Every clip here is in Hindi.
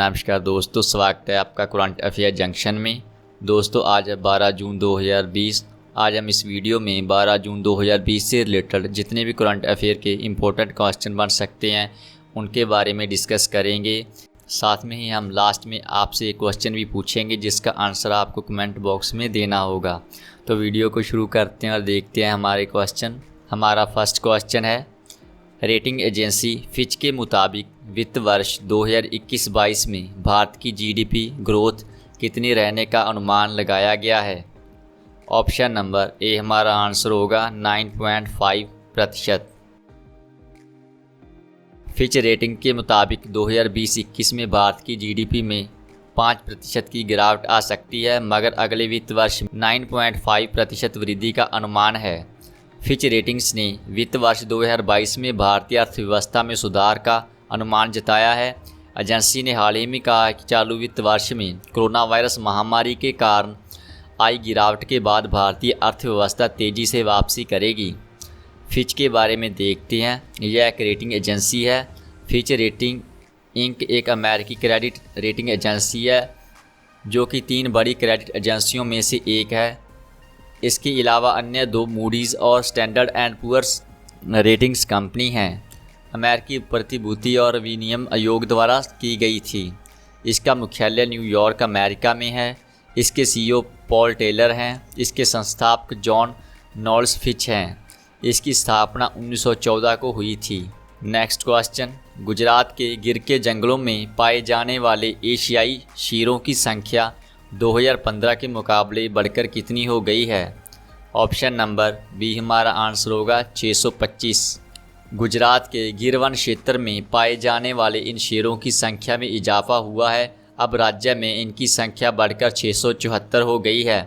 नमस्कार दोस्तों, स्वागत है आपका करंट अफेयर जंक्शन में। दोस्तों आज है 12 जून 2020। आज हम इस वीडियो में 12 जून 2020 से रिलेटेड जितने भी करंट अफेयर के इम्पोर्टेंट क्वेश्चन बन सकते हैं उनके बारे में डिस्कस करेंगे। साथ में ही हम लास्ट में आपसे एक क्वेश्चन भी पूछेंगे जिसका आंसर आपको कमेंट बॉक्स में देना होगा। तो वीडियो को शुरू करते हैं और देखते हैं हमारे क्वेश्चन। हमारा फर्स्ट क्वेश्चन है, रेटिंग एजेंसी फिच के मुताबिक वित्त वर्ष 2021-22 में भारत की जीडीपी ग्रोथ कितनी रहने का अनुमान लगाया गया है। ऑप्शन नंबर ए हमारा आंसर होगा 9.5%। फिच रेटिंग के मुताबिक 2020-21 में भारत की जीडीपी में 5% की गिरावट आ सकती है, मगर अगले वित्त वर्ष 9.5% वृद्धि का अनुमान है। फिच रेटिंग्स ने वित्त वर्ष 2022 में भारतीय अर्थव्यवस्था में सुधार का अनुमान जताया है। एजेंसी ने हाल ही में कहा कि चालू वित्त वर्ष में कोरोना वायरस महामारी के कारण आई गिरावट के बाद भारतीय अर्थव्यवस्था तेज़ी से वापसी करेगी। फिच के बारे में देखते हैं। यह एक रेटिंग एजेंसी है। फिच रेटिंग इंक एक अमेरिकी क्रेडिट रेटिंग एजेंसी है जो कि 3 बड़ी क्रेडिट एजेंसियों में से एक है। इसके अलावा अन्य 2 मूडीज़ और Standard and Poor's ratings company हैं। अमेरिकी प्रतिभूति और विनिमय आयोग द्वारा की गई थी। इसका मुख्यालय न्यूयॉर्क अमेरिका में है। इसके सीईओ पॉल टेलर हैं। इसके संस्थापक जॉन नॉल्स फिच हैं। इसकी स्थापना 1914 को हुई थी। नेक्स्ट क्वेश्चन, गुजरात के गिर के जंगलों में पाए जाने वाले एशियाई शेरों की संख्या 2015 के मुकाबले बढ़कर कितनी हो गई है। ऑप्शन नंबर बी हमारा आंसर होगा 625। गुजरात के गिर वन क्षेत्र में पाए जाने वाले इन शेरों की संख्या में इजाफा हुआ है। अब राज्य में इनकी संख्या बढ़कर 674 हो गई है।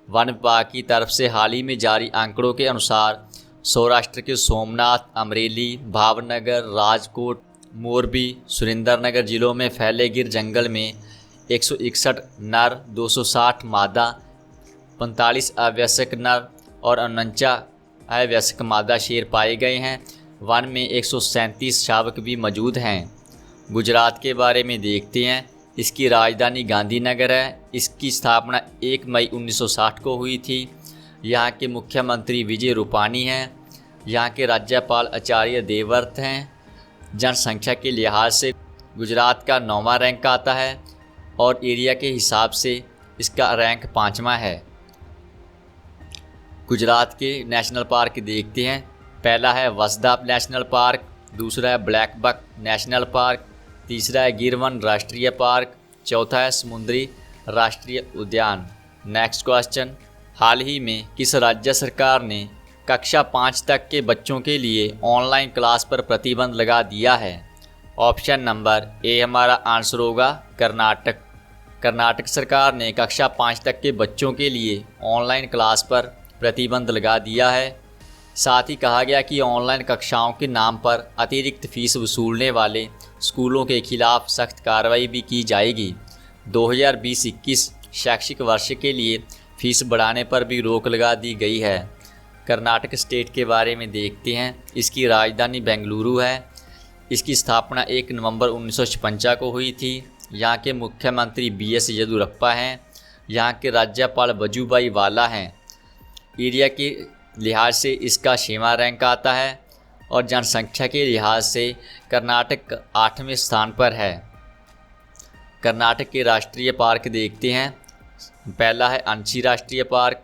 वन विभाग की तरफ से हाल ही में जारी आंकड़ो61 के अनुसार सौराष्ट्र के सोमनाथ, अमरेली, भावनगर, राजकोट, मोरबी, सुरेंद्रनगर जिलों में फैले गिर जंगल में 161 नर, 260 मादा, 45 अवयस्क नर और 49 अवयस्क मादा शेर पाए गए हैं। वन में 137 शावक भी मौजूद हैं। गुजरात के बारे में देखते हैं। इसकी राजधानी गांधीनगर है। इसकी स्थापना 1 मई 1960 को हुई थी। यहाँ के मुख्यमंत्री विजय रूपानी हैं। यहाँ के राज्यपाल आचार्य देवव्रत हैं। जनसंख्या के लिहाज से गुजरात का 9वां रैंक आता है और एरिया के हिसाब से इसका रैंक 5वां है। गुजरात के नेशनल पार्क देखते हैं। पहला है वसदा नेशनल पार्क, दूसरा है ब्लैक बक नेशनल पार्क, तीसरा है गिर वन राष्ट्रीय पार्क, चौथा है समुद्री राष्ट्रीय उद्यान। नेक्स्ट क्वेश्चन, हाल ही में किस राज्य सरकार ने कक्षा 5 तक के बच्चों के लिए ऑनलाइन क्लास पर प्रतिबंध लगा दिया है। ऑप्शन नंबर ए हमारा आंसर होगा कर्नाटक। कर्नाटक सरकार ने कक्षा 5 तक के बच्चों के लिए ऑनलाइन क्लास पर प्रतिबंध लगा दिया है। साथ ही कहा गया कि ऑनलाइन कक्षाओं के नाम पर अतिरिक्त फीस वसूलने वाले स्कूलों के खिलाफ सख्त कार्रवाई भी की जाएगी। 2020-21 शैक्षिक वर्ष के लिए फीस बढ़ाने पर भी रोक लगा दी गई है। कर्नाटक स्टेट के बारे में देखते हैं। इसकी राजधानी बेंगलुरु है। इसकी स्थापना 1 नवंबर 1956 को हुई थी। यहाँ के मुख्यमंत्री BS येदियुरप्पा हैं। यहाँ के राज्यपाल वजुभाई वाला हैं। एरिया के लिहाज से इसका 6वां रैंक आता है और जनसंख्या के लिहाज से कर्नाटक 8वें स्थान पर है। कर्नाटक के राष्ट्रीय पार्क देखते हैं। पहला है अंशी राष्ट्रीय पार्क,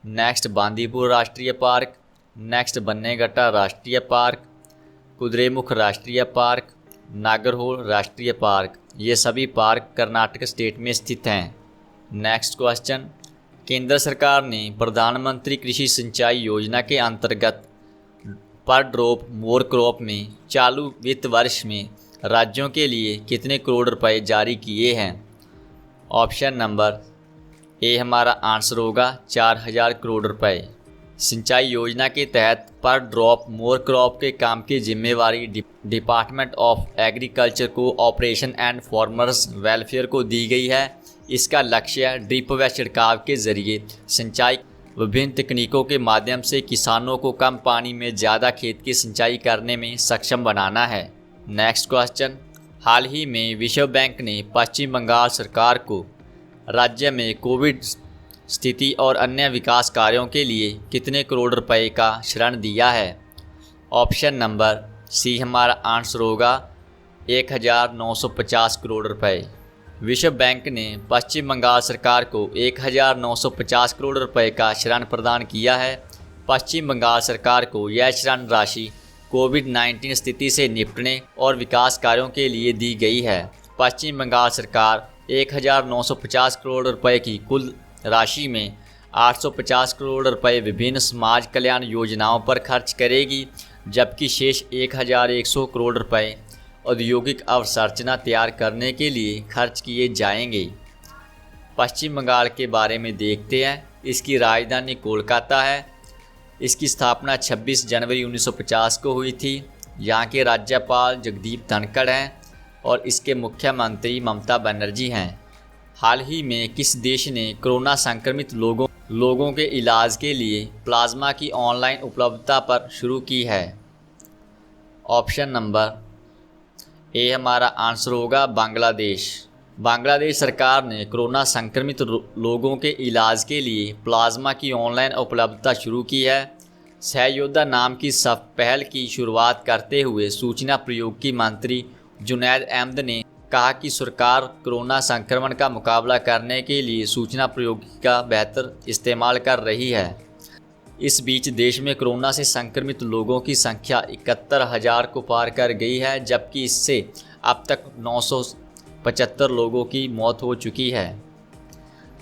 नेक्स्ट बांदीपुर राष्ट्रीय पार्क, नेक्स्ट बन्नेगट्टा राष्ट्रीय पार्क, कुद्रेमुख राष्ट्रीय पार्क, नागरहोल राष्ट्रीय पार्क। ये सभी पार्क कर्नाटक स्टेट में स्थित हैं। नेक्स्ट क्वेश्चन, केंद्र सरकार ने प्रधानमंत्री कृषि सिंचाई योजना के अंतर्गत पर ड्रॉप मोर क्रॉप में चालू वित्त वर्ष में राज्यों के लिए कितने करोड़ रुपए जारी किए हैं। ऑप्शन नंबर ए हमारा आंसर होगा 4000 करोड़ रुपए। सिंचाई योजना के तहत पर ड्रॉप मोर क्रॉप के काम की जिम्मेवारी डिपार्टमेंट ऑफ एग्रीकल्चर को ऑपरेशन एंड फार्मर्स वेलफेयर को दी गई है। इसका लक्ष्य ड्रिप व छिड़काव के जरिए सिंचाई विभिन्न तकनीकों के माध्यम से किसानों को कम पानी में ज़्यादा खेत की सिंचाई करने में सक्षम बनाना है। नेक्स्ट क्वेश्चन, हाल ही में विश्व बैंक ने पश्चिम बंगाल सरकार को राज्य में कोविड स्थिति और अन्य विकास कार्यों के लिए कितने करोड़ रुपए का ऋण दिया है? ऑप्शन नंबर सी हमारा आंसर होगा 1950 करोड़ रुपए। विश्व बैंक ने पश्चिम बंगाल सरकार को 1950 करोड़ रुपए का ऋण प्रदान किया है। पश्चिम बंगाल सरकार को यह ऋण राशि कोविड-19 स्थिति से निपटने और विकास कार्यों के लिए दी गई है। पश्चिम बंगाल सरकार 1950 करोड़ रुपए की कुल राशि में 850 करोड़ रुपए विभिन्न समाज कल्याण योजनाओं पर खर्च करेगी, जबकि शेष 1100 करोड़ रुपए औद्योगिक अवसंरचना तैयार करने के लिए खर्च किए जाएंगे। पश्चिम बंगाल के बारे में देखते हैं। इसकी राजधानी कोलकाता है। इसकी स्थापना 26 जनवरी 1950 को हुई थी। यहाँ के राज्यपाल जगदीप धनखड़ हैं और इसके मुख्यमंत्री ममता बनर्जी हैं। हाल ही में किस देश ने कोरोना संक्रमित लोगों के इलाज के लिए प्लाज्मा की ऑनलाइन उपलब्धता पर शुरू की है? ऑप्शन नंबर ए हमारा आंसर होगा बांग्लादेश। बांग्लादेश सरकार ने कोरोना संक्रमित लोगों के इलाज के लिए प्लाज्मा की ऑनलाइन उपलब्धता शुरू की है। सहयोद्धा नाम की पहल की शुरुआत करते हुए सूचना प्रौद्योगिकी मंत्री जुनैद अहमद ने कहा कि सरकार कोरोना संक्रमण का मुकाबला करने के लिए सूचना प्रौद्योगिकी का बेहतर इस्तेमाल कर रही है। इस बीच देश में कोरोना से संक्रमित लोगों की संख्या 71,000 को पार कर गई है, जबकि इससे अब तक 975 लोगों की मौत हो चुकी है।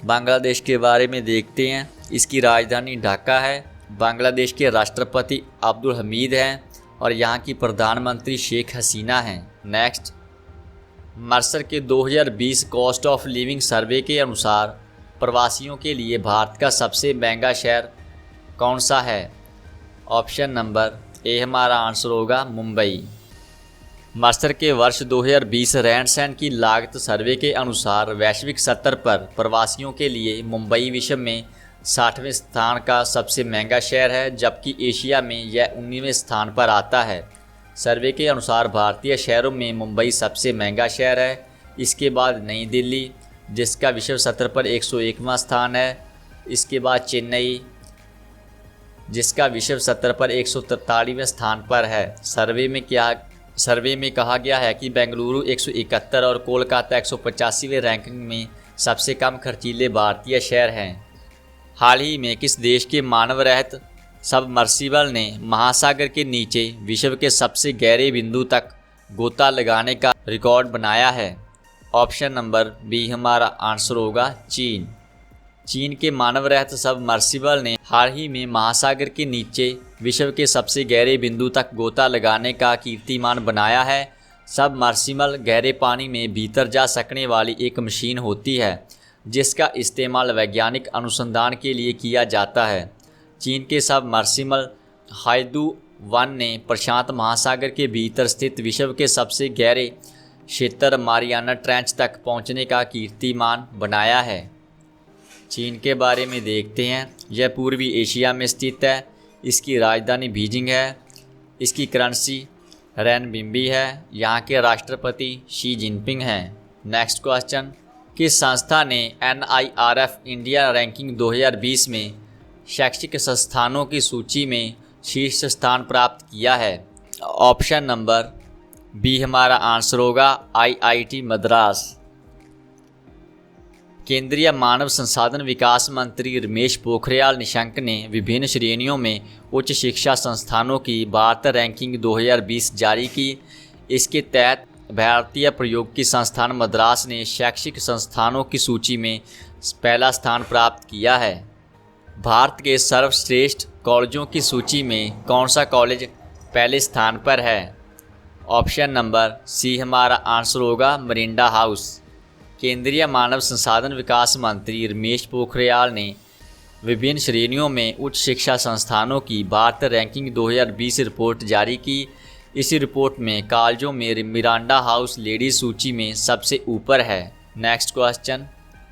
बांग्लादेश के बारे में देखते हैं। इसकी राजधानी ढाका है। बांग्लादेश के राष्ट्रपति अब्दुल हमीद हैं और यहाँ की प्रधानमंत्री शेख हसीना हैं। नेक्स्ट, मर्सर के 2020 कॉस्ट ऑफ लिविंग सर्वे के अनुसार प्रवासियों के लिए भारत का सबसे महंगा शहर कौन सा है? ऑप्शन नंबर ए हमारा आंसर होगा मुंबई। मर्सर के वर्ष 2020 रहन सहन की लागत सर्वे के अनुसार वैश्विक स्तर पर प्रवासियों के लिए मुंबई विश्व में 60वें स्थान का सबसे महंगा शहर है, जबकि एशिया में यह 19वें स्थान पर आता है। सर्वे के अनुसार भारतीय शहरों में मुंबई सबसे महंगा शहर है। इसके बाद नई दिल्ली, जिसका विश्व स्तर पर 101वां स्थान है। इसके बाद चेन्नई, जिसका विश्व स्तर पर 143वें स्थान पर है। सर्वे में कहा गया है कि बेंगलुरु 171 और कोलकाता 185वें रैंकिंग में सबसे कम खर्चीले भारतीय शहर हैं। हाल ही में किस देश के मानव रहित सबमर्सिबल ने महासागर के नीचे विश्व के सबसे गहरे बिंदु तक गोता लगाने का रिकॉर्ड बनाया है? ऑप्शन नंबर बी हमारा आंसर होगा चीन। चीन के मानव रहित सबमर्सिबल ने हाल ही में महासागर के नीचे विश्व के सबसे गहरे बिंदु तक गोता लगाने का कीर्तिमान बनाया है। सबमर्सिबल गहरे पानी में भीतर जा सकने वाली एक मशीन होती है, जिसका इस्तेमाल वैज्ञानिक अनुसंधान के लिए किया जाता है। चीन के सबमर्सिबल हाइडू-1 ने प्रशांत महासागर के भीतर स्थित विश्व के सबसे गहरे क्षेत्र मारियाना ट्रेंच तक पहुंचने का कीर्तिमान बनाया है। चीन के बारे में देखते हैं। यह पूर्वी एशिया में स्थित है। इसकी राजधानी बीजिंग है। इसकी करेंसी रेनबिंबी है। यहाँ के राष्ट्रपति शी जिनपिंग हैं। नेक्स्ट क्वेश्चन, किस संस्था ने NIRF इंडिया रैंकिंग 2020 में शैक्षिक संस्थानों की सूची में शीर्ष स्थान प्राप्त किया है? ऑप्शन नंबर बी हमारा आंसर होगा IIT मद्रास। केंद्रीय मानव संसाधन विकास मंत्री रमेश पोखरियाल निशंक ने विभिन्न श्रेणियों में उच्च शिक्षा संस्थानों की भारत रैंकिंग 2020 जारी की। इसके तहत भारतीय प्रौद्योगिकी संस्थान मद्रास ने शैक्षिक संस्थानों की सूची में पहला स्थान प्राप्त किया है। भारत के सर्वश्रेष्ठ कॉलेजों की सूची में कौन सा कॉलेज पहले स्थान पर है? ऑप्शन नंबर सी हमारा आंसर होगा मरिंडा हाउस। केंद्रीय मानव संसाधन विकास मंत्री रमेश पोखरियाल ने विभिन्न श्रेणियों में उच्च शिक्षा संस्थानों की भारत रैंकिंग 2020 रिपोर्ट जारी की। इस रिपोर्ट में कॉलेजों में मिरांडा हाउस लेडीज सूची में सबसे ऊपर है। नेक्स्ट क्वेश्चन,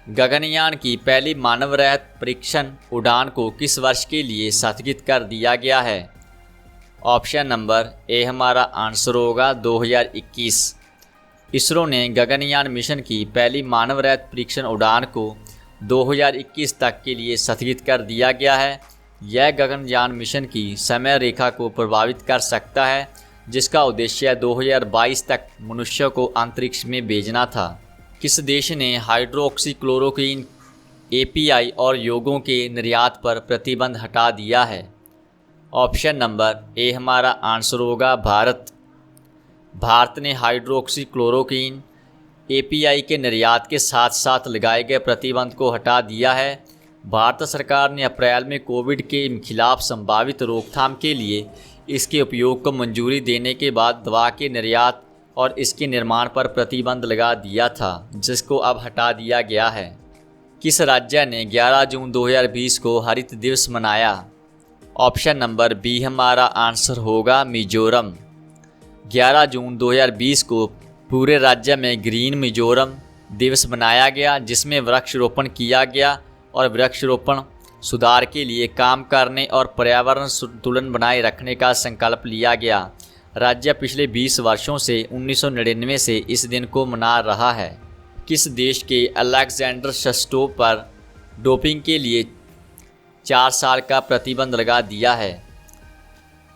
गगनयान की पहली मानव रहित परीक्षण उड़ान को किस वर्ष के लिए स्थगित कर दिया गया है? ऑप्शन नंबर ए हमारा आंसर होगा 2021। इसरो ने गगनयान मिशन की पहली मानवरहित परीक्षण उड़ान को 2021 तक के लिए स्थगित कर दिया गया है। यह गगनयान मिशन की समय रेखा को प्रभावित कर सकता है, जिसका उद्देश्य 2022 तक मनुष्यों को अंतरिक्ष में भेजना था। किस देश ने हाइड्रोक्सीक्लोरोक्वीन API और यौगों के निर्यात पर प्रतिबंध हटा दिया है? ऑप्शन नंबर ए हमारा आंसर होगा भारत। भारत ने हाइड्रोक्सीक्लोरोक्वीन API के निर्यात के साथ साथ लगाए गए प्रतिबंध को हटा दिया है। भारत सरकार ने अप्रैल में कोविड के खिलाफ संभावित रोकथाम के लिए इसके उपयोग को मंजूरी देने के बाद दवा के निर्यात और इसके निर्माण पर प्रतिबंध लगा दिया था, जिसको अब हटा दिया गया है। किस राज्य ने 11 जून 2020 को हरित दिवस मनाया? ऑप्शन नंबर बी हमारा आंसर होगा मिजोरम। 11 जून 2020 को पूरे राज्य में ग्रीन मिजोरम दिवस मनाया गया, जिसमें वृक्षारोपण किया गया और वृक्षारोपण सुधार के लिए काम करने और पर्यावरण संतुलन बनाए रखने का संकल्प लिया गया। राज्य पिछले 20 वर्षों से 1999 से इस दिन को मना रहा है। किस देश के अलेक्जेंडर शस्टोव पर डोपिंग के लिए 4 साल का प्रतिबंध लगा दिया है?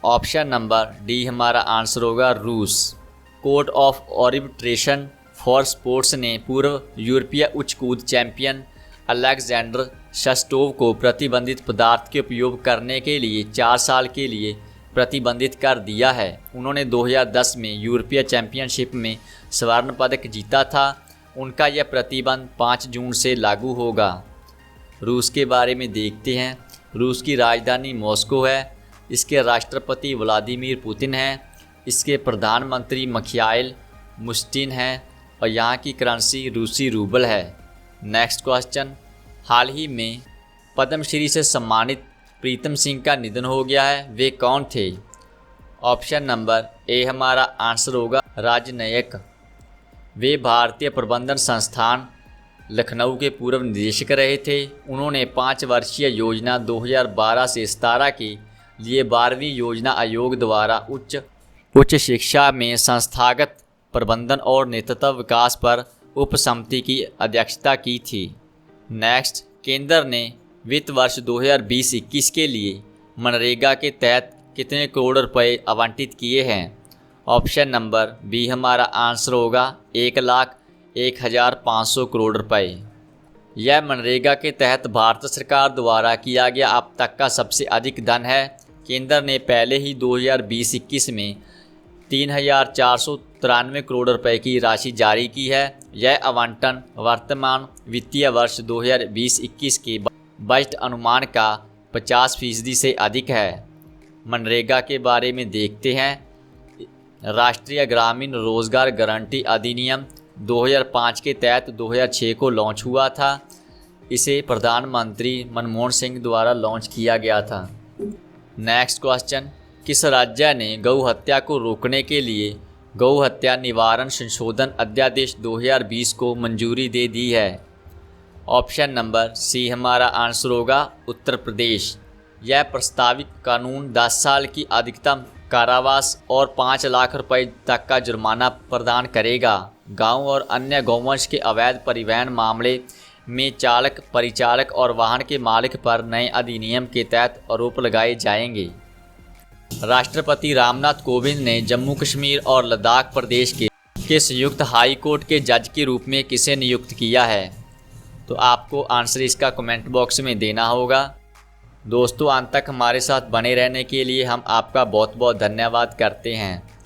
ऑप्शन नंबर डी हमारा आंसर होगा रूस। Court of arbitration for sports ने पूर्व यूरोपीय उच्च कूद चैंपियन अलेक्जेंडर शस्टोव को प्रतिबंधित पदार्थ के उपयोग करने के लिए 4 साल के लिए प्रतिबंधित कर दिया है। उन्होंने 2010 में यूरोपीय चैंपियनशिप में स्वर्ण पदक जीता था। उनका यह प्रतिबंध 5 जून से लागू होगा। रूस के बारे में देखते हैं। रूस की राजधानी मॉस्को है। इसके राष्ट्रपति व्लादिमीर पुतिन हैं। इसके प्रधानमंत्री मिखाइल मुश्टिन हैं और यहाँ की करेंसी रूसी रूबल है। नेक्स्ट क्वेश्चन, हाल ही में पद्मश्री से सम्मानित प्रीतम सिंह का निधन हो गया है, वे कौन थे? ऑप्शन नंबर ए हमारा आंसर होगा राजनयक। वे भारतीय प्रबंधन संस्थान लखनऊ के पूर्व निदेशक रहे थे। उन्होंने 5 वर्षीय योजना 2012 से 17 के लिए 12वीं योजना आयोग द्वारा उच्च शिक्षा में संस्थागत प्रबंधन और नेतृत्व विकास पर उप समिति की अध्यक्षता की थी। नेक्स्ट, केंद्र ने वित्त वर्ष 2020-21 के लिए मनरेगा के तहत कितने करोड़ रुपए आवंटित किए हैं? ऑप्शन नंबर बी हमारा आंसर होगा 1,01,500 करोड़ रुपए। यह मनरेगा के तहत भारत सरकार द्वारा किया गया अब तक का सबसे अधिक धन है। केंद्र ने पहले ही 2020-21 में 3,493 करोड़ रुपए की राशि जारी की है। यह आवंटन वर्तमान वित्तीय वर्ष 2020-21 के बजट अनुमान का 50% से अधिक है। मनरेगा के बारे में देखते हैं। राष्ट्रीय ग्रामीण रोजगार गारंटी अधिनियम 2005 के तहत 2006 को लॉन्च हुआ था। इसे प्रधानमंत्री मनमोहन सिंह द्वारा लॉन्च किया गया था। नेक्स्ट क्वेश्चन, किस राज्य ने गौ हत्या को रोकने के लिए गौ हत्या निवारण संशोधन अध्यादेश 2020 को मंजूरी दे दी है? ऑप्शन नंबर सी हमारा आंसर होगा उत्तर प्रदेश। यह प्रस्तावित कानून 10 साल की अधिकतम कारावास और 5 लाख रुपए तक का जुर्माना प्रदान करेगा। गांव और अन्य गौवंश के अवैध परिवहन मामले में चालक, परिचालक और वाहन के मालिक पर नए अधिनियम के तहत आरोप लगाए जाएंगे। राष्ट्रपति रामनाथ कोविंद ने जम्मू कश्मीर और लद्दाख प्रदेश के संयुक्त हाई कोर्ट के जज के रूप में किसे नियुक्त किया है? तो आपको आंसर इसका कमेंट बॉक्स में देना होगा। दोस्तों, अंत तक हमारे साथ बने रहने के लिए हम आपका बहुत बहुत धन्यवाद करते हैं।